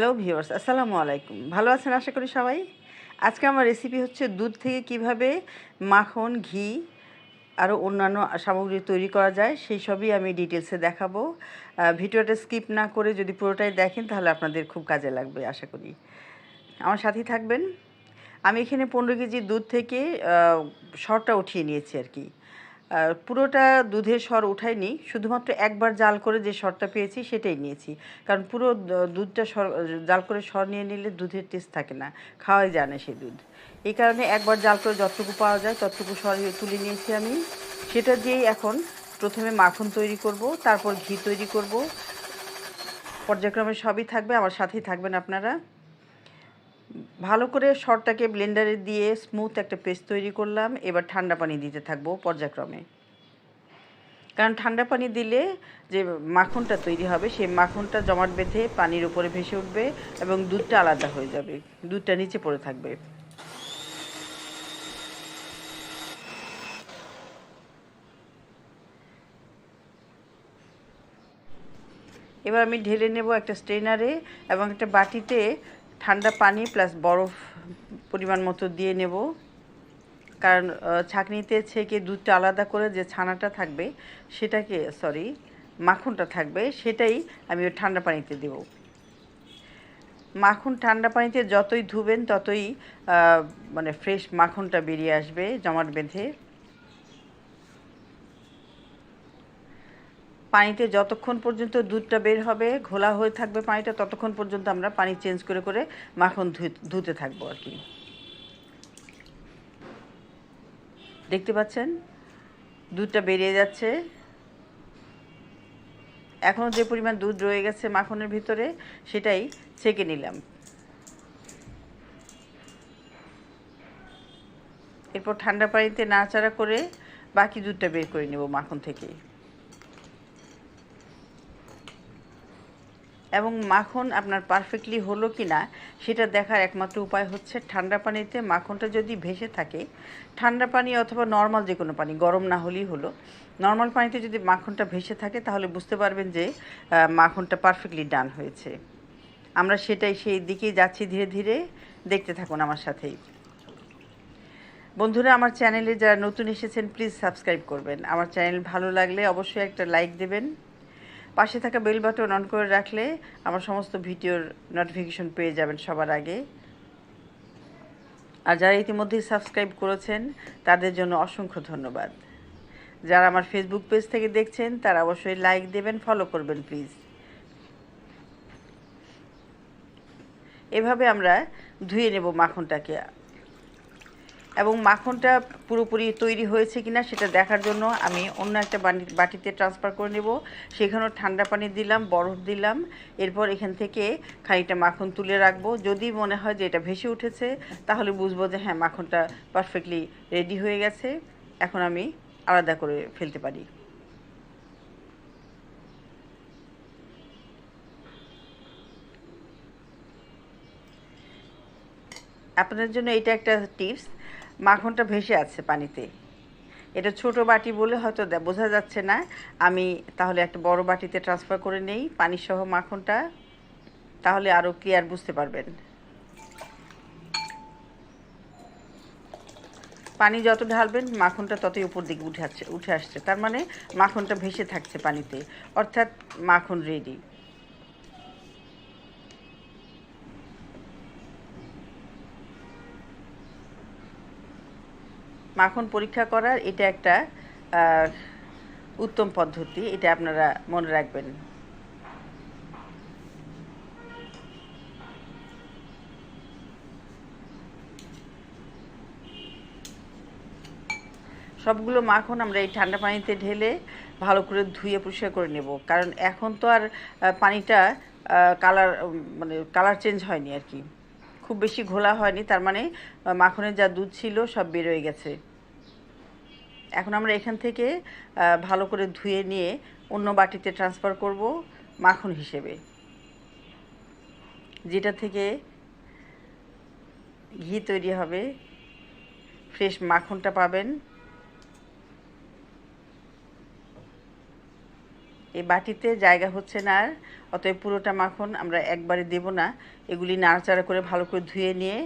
Hello viewers, আসসালামু আলাইকুম। ভালো আছেন আশা করি সবাই। আজকে আমার রেসিপি হচ্ছে দুধ থেকে কিভাবে মাখন, ঘি আরও অন্যান্য সামগ্রী তৈরি করা যায় সেই সবই আমি ডিটেলসে দেখাবো। ভিডিওটা স্কিপ না করে যদি পুরোটাই দেখেন তাহলে আপনাদের খুব কাজে লাগবে আশা করি। আমার সাথেই থাকবেন। আমি এখানে 15 কেজি দুধ থেকে সরটা উঠিয়ে নিয়েছি আর কি। পুরোটা দুধের সর উঠাইনি, শুধুমাত্র একবার জাল করে যে সরটা পেয়েছি সেটাই নিয়েছি। কারণ পুরো দুধটা জাল করে সর নিয়ে নিলে দুধের টেস্ট থাকে না, খাওয়াই যায় না সেই দুধ। এই কারণে একবার জাল করে যতটুকু পাওয়া যায় ততটুকু সর তুলে নিয়েছি আমি। সেটা দিয়েই এখন প্রথমে মাখন তৈরি করব, তারপর ঘি তৈরি করব। পর্যায়ক্রমে সবই থাকবে, আমার সাথেই থাকবেন আপনারা। ভালো করে সরটাকে ব্লেন্ডারে দিয়ে স্মুথ একটা পেস্ট তৈরি করলাম। এবার ঠান্ডা পানি দিতে থাকবো পর্যায়ক্রমে, কারণ ঠান্ডা পানি দিলে যে মাখনটা তৈরি হবে সেই মাখনটা জমাট বেঁধে পানির উপরে ভেসে উঠবে এবং দুধটা আলাদা হয়ে যাবে, দুধটা নিচে পড়ে থাকবে। এবার আমি ঢেলে নেব একটা স্ট্রেনারে এবং একটা বাটিতে ঠান্ডা পানি প্লাস বরফ পরিমাণ মতো দিয়ে নেব। কারণ ছাঁকনিতে ছেঁকে দুধটা আলাদা করে যে ছানাটা থাকবে সেটাকে মাখনটা থাকবে সেটাই আমি ওই ঠান্ডা পানিতে দেব। মাখন ঠান্ডা পানিতে যতই ধুবেন ততই মানে ফ্রেশ মাখনটা বেরিয়ে আসবে জমাট বেঁধে। পানিতে যতক্ষণ পর্যন্ত দুধটা বের হবে, ঘোলা হয়ে থাকবে পানিটা, ততক্ষণ পর্যন্ত আমরা পানি চেঞ্জ করে করে মাখন ধুতে থাকবো আর কি। দেখতে পাচ্ছেন দুধটা বেরিয়ে যাচ্ছে। এখনও যে পরিমাণ দুধ রয়ে গেছে মাখনের ভিতরে সেটাই ছেঁকে নিলাম। এরপর ঠান্ডা পানিতে নাড়াচাড়া করে বাকি দুধটা বের করে নেব মাখন থেকে। এবং মাখন আপনার পারফেক্টলি হলো কি না সেটা দেখার একমাত্র উপায় হচ্ছে ঠান্ডা পানিতে মাখনটা যদি ভেসে থাকে, ঠান্ডা পানি অথবা নর্মাল যে কোনো পানি, গরম না হলেই হলো, নর্মাল পানিতে যদি মাখনটা ভেসে থাকে তাহলে বুঝতে পারবেন যে মাখনটা পারফেক্টলি ডান হয়েছে। আমরা সেই দিকেই যাচ্ছি ধীরে ধীরে, দেখতে থাকুন আমার সাথেই। বন্ধুরা, আমার চ্যানেলে যারা নতুন এসেছেন প্লিজ সাবস্ক্রাইব করবেন। আমার চ্যানেল ভালো লাগলে অবশ্যই একটা লাইক দেবেন। পাশে থাকা বেল বাটন অন করে রাখলে আমার সমস্ত ভিডিওর নোটিফিকেশন পেয়ে যাবেন সবার আগে। আর যারা ইতিমধ্যেই সাবস্ক্রাইব করেছেন তাদের জন্য অসংখ্য ধন্যবাদ। যারা আমার ফেসবুক পেজ থেকে দেখছেন তারা অবশ্যই লাইক দেবেন, ফলো করবেন প্লিজ। এভাবে আমরা ধুয়ে নেব মাখনটাকে, এবং মাখনটা পুরোপুরি তৈরি হয়েছে কিনা সেটা দেখার জন্য আমি অন্য একটা বাটিতে ট্রান্সফার করে নেব। সেখানেও ঠান্ডা পানি দিলাম, বরফ দিলাম। এরপর এখান থেকে খানিকটা মাখন তুলে রাখবো। যদি মনে হয় যে এটা ভেসে উঠেছে তাহলে বুঝবো যে হ্যাঁ, মাখনটা পারফেক্টলি রেডি হয়ে গেছে, এখন আমি আলাদা করে ফেলতে পারি। আপনাদের জন্য এটা একটা টিপস, মাখনটা ভেসে আছে পানিতে। এটা ছোট বাটি বলে হয়তো বোঝা যাচ্ছে না, আমি তাহলে একটা বড় বাটিতে ট্রান্সফার করে নেই পানিসহ মাখনটা, তাহলে আরও ক্লিয়ার বুঝতে পারবেন। পানি যত ঢালবেন মাখনটা ততই উপর দিকে উঠে আসছে, তার মানে মাখনটা ভেসে থাকছে পানিতে, অর্থাৎ মাখন রেডি। মাখন পরীক্ষা করার এটা একটা উত্তম পদ্ধতি, এটা আপনারা মনে রাখবেন। সবগুলো মাখন আমরা এই ঠান্ডা পানিতে ঢেলে ভালো করে ধুয়ে পরিষ্কার করে নেব, কারণ এখন তো আর পানিটা কালার চেঞ্জ হয়নি আর কি, খুব বেশি ঘোলা হয়নি, তার মানে মাখনের যা দুধ ছিল সব বেরোয় গেছে। এখন আমরা এখান থেকে ভালো করে ধুয়ে নিয়ে অন্য বাটিতে ট্রান্সফার করব মাখন হিসেবে, যেটা থেকে ঘি তৈরি হবে, ফ্রেশ মাখনটা পাবেন। এই বাটিতে জায়গা হচ্ছে না, আর অতএব পুরোটা মাখন আমরা একবারে দেব না। এগুলি নাড়াচাড়া করে ভালো করে ধুয়ে নিয়ে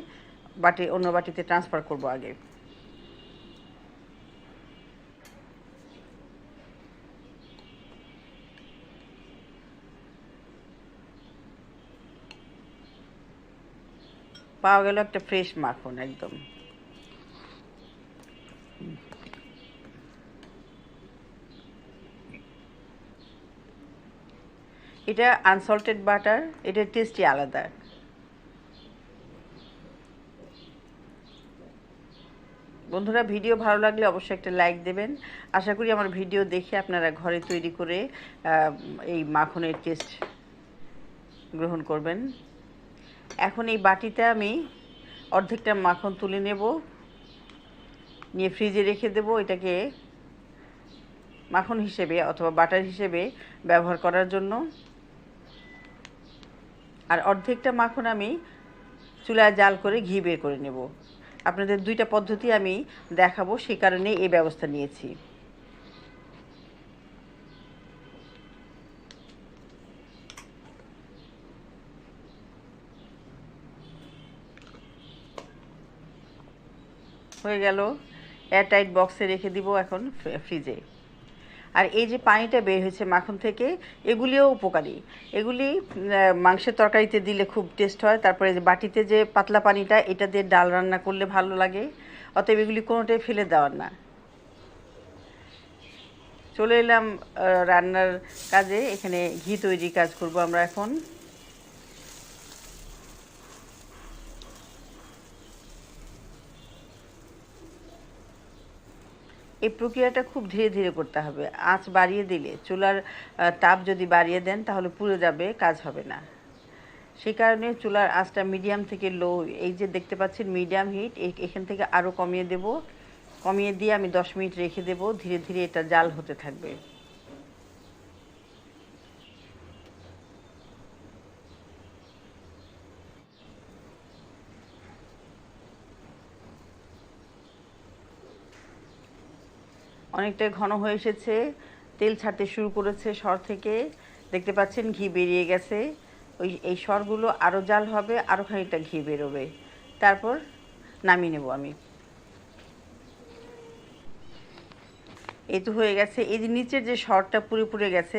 অন্য বাটিতে ট্রান্সফার করব আগে। পাওয়া গেল একটা ফ্রেশ মাখন একদম। এটা আনসল্টেড বাটার, এটার টেস্টই আলাদা। বন্ধুরা, ভিডিও ভালো লাগলে অবশ্যই একটা লাইক দেবেন। আশা করি আমার ভিডিও দেখে আপনারা ঘরে তৈরি করে এই মাখনের টেস্ট গ্রহণ করবেন। এখন এই বাটিতে আমি অর্ধেকটা মাখন তুলে নেব, নিয়ে ফ্রিজে রেখে দেব এটাকে মাখন হিসেবে অথবা বাটার হিসেবে ব্যবহার করার জন্য। আর অর্ধেকটা মাখন আমি চুলায় জাল করে ঘি বের করে নেব। আপনাদের দুইটা পদ্ধতি আমি দেখাবো, সেই কারণে এই ব্যবস্থা নিয়েছি। হয়ে গেল, এয়ারটাইট বক্সে রেখে দিব এখন ফ্রিজে। আর এই যে পানিটা বের হয়েছে মাখন থেকে, এগুলিও উপকারী। এগুলি মাংসের তরকারিতে দিলে খুব টেস্ট হয়। তারপরে যে বাটিতে যে পাতলা পানিটা, এটা দিয়ে ডাল রান্না করলে ভালো লাগে। অতএব এগুলি কোনোটাই ফেলে দেওয়ার না। চলে এলাম রান্নার কাজে। এখানে ঘি তৈরি কাজ করব আমরা এখন। এই প্রক্রিয়াটা খুব ধীরে ধীরে করতে হবে। আঁচ বাড়িয়ে দিলে, চুলার তাপ যদি বাড়িয়ে দেন তাহলে পুড়ে যাবে, কাজ হবে না। সেই কারণে চুলার আঁচটা মিডিয়াম থেকে লো, এই যে দেখতে পাচ্ছেন মিডিয়াম হিট, এখান থেকে আরও কমিয়ে দেব। কমিয়ে দিয়ে আমি 10 মিনিট রেখে দেব। ধীরে ধীরে এটা জাল হতে থাকবে। অনেকটা ঘন হয়ে এসেছে, তেল ছাড়তে শুরু করেছে সর থেকে। দেখতে পাচ্ছেন ঘি বেরিয়ে গেছে। এই সরগুলো আরও জাল হবে, আরও খানিকটা ঘি বেরোবে, তারপর নামিয়ে নেব আমি। এই তো হয়ে গেছে। এই যে নিচের যে সরটা পুড়ে পুড়ে গেছে,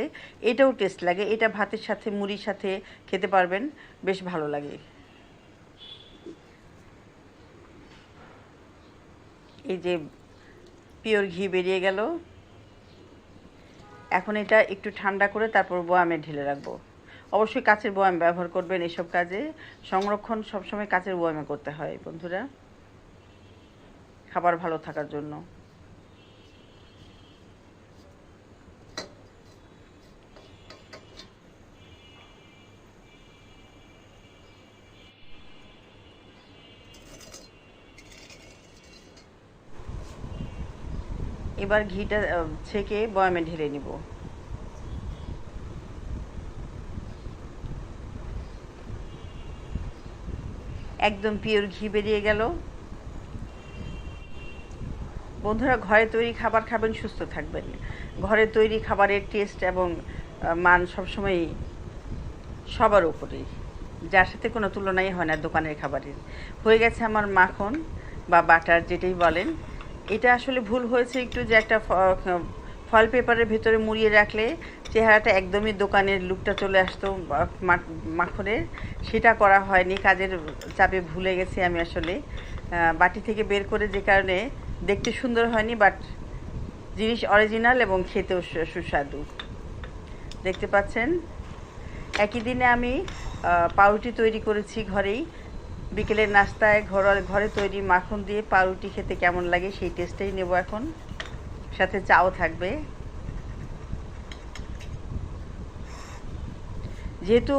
এটাও টেস্ট লাগে। এটা ভাতের সাথে, মুড়ির সাথে খেতে পারবেন, বেশ ভালো লাগে। এই যে পিওর ঘি বেরিয়ে গেল। এখন এটা একটু ঠান্ডা করে তারপর বয়ামে ঢেলে রাখবো। অবশ্যই কাচের বয়াম ব্যবহার করবেন এসব কাজে। সংরক্ষণ সবসময় কাচের বয়ামে করতে হয় বন্ধুরা, খাবার ভালো থাকার জন্য। এবার ঘিটা ছেঁকে বয়ামে ঢেলে নিব। একদম পিওর ঘি বেরিয়ে গেল। বন্ধুরা, ঘরে তৈরি খাবার খাবেন, সুস্থ থাকবেন। ঘরে তৈরি খাবারের টেস্ট এবং মান সবসময় সবার উপরেই, যার সাথে কোনো তুলনাই হয় না দোকানের খাবারের। হয়ে গেছে আমার মাখন বা বাটার, যেটাই বলেন। এটা আসলে ভুল হয়েছে একটু, যে একটা ফয়েল পেপারের ভেতরে মুড়িয়ে রাখলে চেহারাটা একদমই দোকানের লুকটা চলে আসতো মাখনের। সেটা করা হয়নি, কাজের চাপে ভুলে গেছি আমি আসলে। বাটি থেকে বের করে, যে কারণে দেখতে সুন্দর হয়নি, বাট জিনিস অরিজিনাল এবং খেতেও সুস্বাদু। দেখতে পাচ্ছেন, একই দিনে আমি পাউরুটি তৈরি করেছি ঘরেই। বিকেলের নাস্তায় ঘরে তৈরি মাখন দিয়ে পাউরুটি খেতে কেমন লাগে সেই টেস্টটাই নেব এখন। সাথে চাও থাকবে। যেহেতু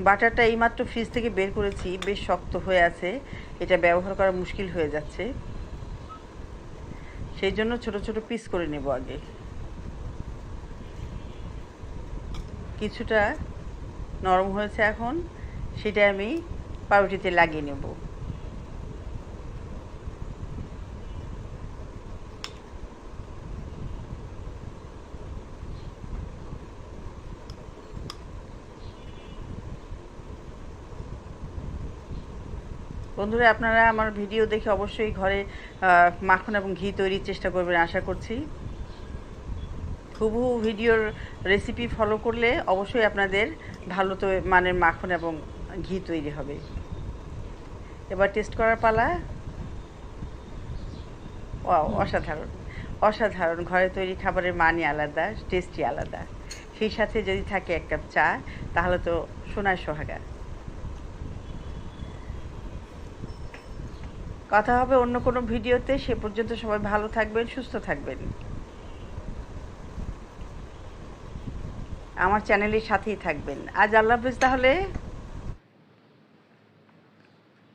বাটারটা এইমাত্র ফ্রিজ থেকে বের করেছি, বেশ শক্ত হয়ে আছে, এটা ব্যবহার করা মুশকিল হয়ে যাচ্ছে। সেই জন্য ছোট ছোট পিস করে নেব আগে। কিছুটা নরম হয়েছে এখন, সেটা আমি পাউরুটিতে লাগিয়ে নেব। বন্ধুরা, আপনারা আমার ভিডিও দেখে অবশ্যই ঘরে মাখন এবং ঘি তৈরির চেষ্টা করবেন আশা করছি। হুবহু ভিডিওর রেসিপি ফলো করলে অবশ্যই আপনাদের ভালো মানের মাখন এবং ঘি তৈরি হবে। এবার টেস্ট করার পালা। ওয়াও, অসাধারণ অসাধারণ! ঘরে তৈরি খাবারের মানই আলাদা, টেস্টই আলাদা। সেই সাথে যদি থাকে 1 কাপ চা, তাহলে তো সোনায় সোহাগা। কথা হবে অন্য কোনো ভিডিওতে। সে পর্যন্ত সবাই ভালো থাকবেন, সুস্থ থাকবেন। আমার চ্যানেলের সাথেই থাকবেন। আজ আল্লাহ হাফেজ তাহলে।